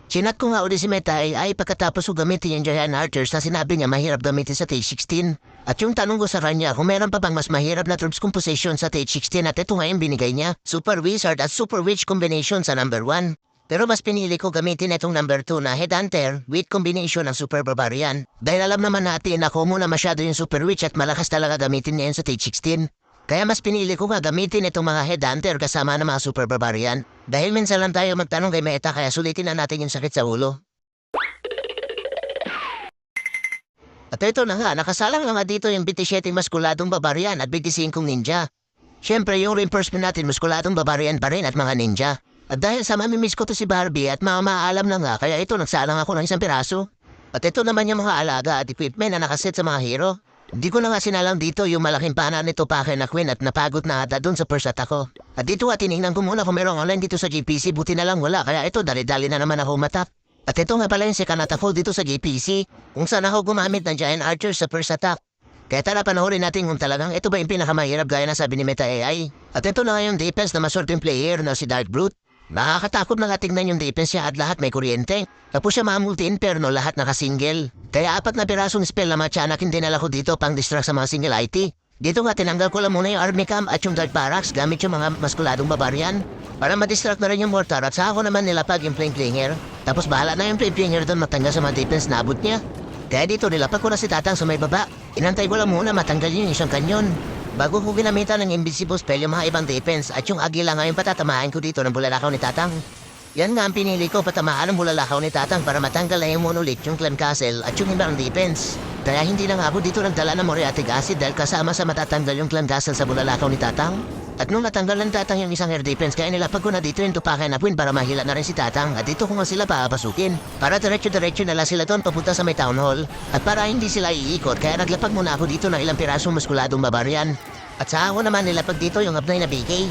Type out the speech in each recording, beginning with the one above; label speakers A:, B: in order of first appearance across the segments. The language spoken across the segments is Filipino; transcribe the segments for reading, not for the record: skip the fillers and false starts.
A: Chinat ko nga uli si Meta AI pagkatapos ko gamitin yung Giant Archers na sinabi niya mahirap gamitin sa Stage 16. At yung tanong ko sa kanya kung meron pa bang mas mahirap na troops composition sa Stage 16 at ito nga yung binigay niya. Super Wizard at Super Witch combination sa number 1. Pero mas pinili ko gamitin itong number 2 na Headhunter with combination ng Super Barbarian. Dahil alam naman natin na kung muna masyado yung Super Witch at malakas talaga gamitin niya yun sa Stage 16. Kaya mas pinili ko nga gamitin itong mga Headhunter kasama ng mga Super Barbarian. Dahil minsan lang tayo magtanong kay Meta kaya sulitin na natin yung sakit sa ulo. At ito na nga, nakasalang na nga dito yung 27 maskuladong Barbarian at 25 Ninja. Siyempre yung reinforcement natin maskuladong Barbarian pa rin at mga Ninja. At dahil sa mamimiss ko to si Barbie at maalam na nga kaya ito nagsalang ako ng isang piraso. At ito naman yung mga alaga at equipment na nakaset sa mga hero. Di ko na nga sinalang dito yung malaking pana nito Pake na Queen at napagod na ata dun sa first attack ko. At dito tinignan ko muna kung merong online dito sa GPC, buti na lang wala kaya ito dali-dali na naman ako matap. At ito nga pala yung second attack ko dito sa GPC kung saan ako gumamit ng Giant Archer sa first attack. Kaya tara panoorin natin kung talagang ito ba yung pinakamahirap gaya na sabi ni Meta AI. At ito na nga yung defense na maswerte yung player na si Dark Brute. Nakakatakot na nga tingnan yung defense niya at lahat may kuryente. Tapos siya multi-inferno lahat nakasingle. Kaya 4 na pirasong spell na matyanak yung dinala ko dito pang distract sa mga single IT. Dito nga tinanggal ko lang muna yung army camp at yung dark barracks gamit yung mga maskuladong barbarian. Para madistract na rin yung mortar at saka ko naman nilapag yung flame clinger. Tapos bahala na yung flame clinger doon matanggal sa mga defense na abot niya. Kaya dito nilapag ko na si Tatang sa may baba. Inantay ko lang muna matanggal yung isang kanyon. Bago ko ginamitan ng invisible spell yung mga ibang defense at yung agila nga yung patatamahan ko dito ng bulalakaw ni Tatang. Yan nga ang pinili ko patamaan ng bulalakaw ni Tatang para matanggal na yung monolith, yung clan castle at yung ibang defense. Kaya hindi na nga ako dito nagdala ng muriatic acid dahil kasama sa matatanggal yung clan castle sa bulalakaw ni Tatang. At nung natanggal ng Tatang yung isang air defense kaya nilapag ko na dito yung tupakan na Queen para mahila na rin si Tatang at dito ko nga sila papasukin. Para diretso-diretso na lang sila doon papunta sa may town hall. At para hindi sila iikot kaya naglapag muna ako dito ng ilang pirasong muskuladong barbarian. At saka ako naman nilapag dito yung upnay na BK.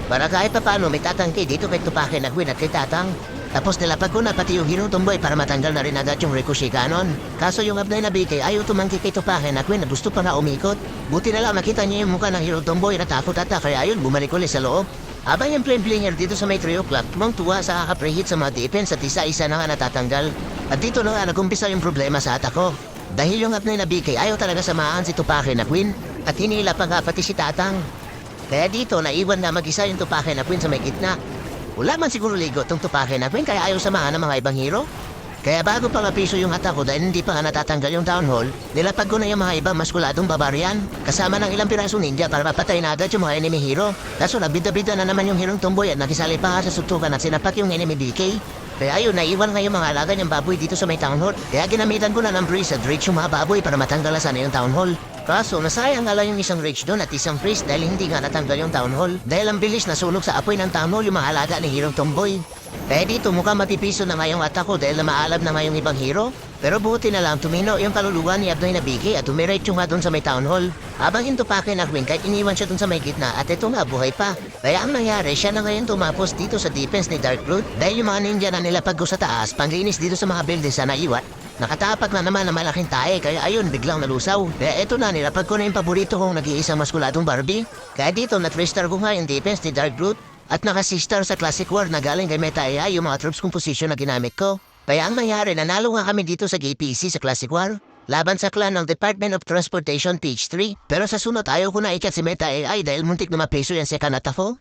A: Para kahit pa paano may tatangke dito kay tupakin na Queen at kay Tatang. Tapos nilapag ko na pati yung Hero Tomboy para matanggal na rin agad yung Ricochet Cannon. Kaso yung upnay na BK ayaw tumangki kay tupakin na Queen na gusto pa na umikot. Buti na lang nakita niya yung mukha ng Hero Tomboy na takot ata kaya ayun bumalik ulit sa loob. Habang yung flame blinger dito sa may 3 o'clock, tumang-tuwa sa kaka-preheat sa mga defense at isa-isa na nga natatanggal. At dito na nga nagumpisa yung problema sa attack ko. Dahil yung upnay na BK ayaw talaga samahan si tupakin na Queen at hinila pa nga pati si Tatang. Kaya dito naiwan na mag-isa yung tupakin na Queen sa may gitna. Wala man siguro ligo itong tupakin na Queen kaya ayaw samahan ng mga ibang hero. Kaya bago pa mapiso yung attack ko dahil hindi pa nga natatanggal yung town hall, nilapag ko na yung mga ibang maskuladong barbarian kasama ng ilang pirasong ninja para mapatay na agad yung mga enemy hero. Kaso nagbida-bida na naman yung Herong Tomboy at nakisali pa nga sa suntukan at sinapak yung enemy BK. Kaya ayun, naiwan nga yung mga alaga niyang baboy dito sa may town hall. Kaya ginamitan ko na ng breeze at reach yung mga baboy para matanggal na sana yung town hall. Kaso nasayang nga lang yung isang reach doon at isang freeze dahil hindi nga natanggal yung town hall. Dahil ang bilis na sunog sa apoy ng town hall yung mga alaga ni Herong Tomboy. Kaya dito mukhang mapipiso na nga yung attack ko dahil na maalab na nga yung ibang hero. Pero buti na lang tumino yung kaluluwa ni Abnoy na BK at umiretso nga doon sa may town hall. Habang yung tupakin na Queen kahit iniwan siya doon sa may gitna at ito nga buhay pa. Kaya ang nangyari siya na ngayon tumapos dito sa defense ni Dark Brute dahil yung mga ninja na nilapag ko sa taas panglinis dito sa mga buildings na naiwan. Nakatapak na naman na malaking tae kaya ayun biglang nalusaw. Kaya eto na nilapag ko na yung paborito kong nag-iisang maskuladong Barbie. Kaya dito na-3-star ko nga yung defense ni Dark Brute. At naka-6-star sa Classic War na galing kay Meta AI yung mga troops composition na ginamit ko. Kaya ang nangyari, nanalo nga kami dito sa GPC sa Classic War. Laban sa clan ng Department of Transportation Page 3. Pero sa sunod ayaw ko na ikat si Meta AI dahil muntik na mapeso yan sa kanata ko.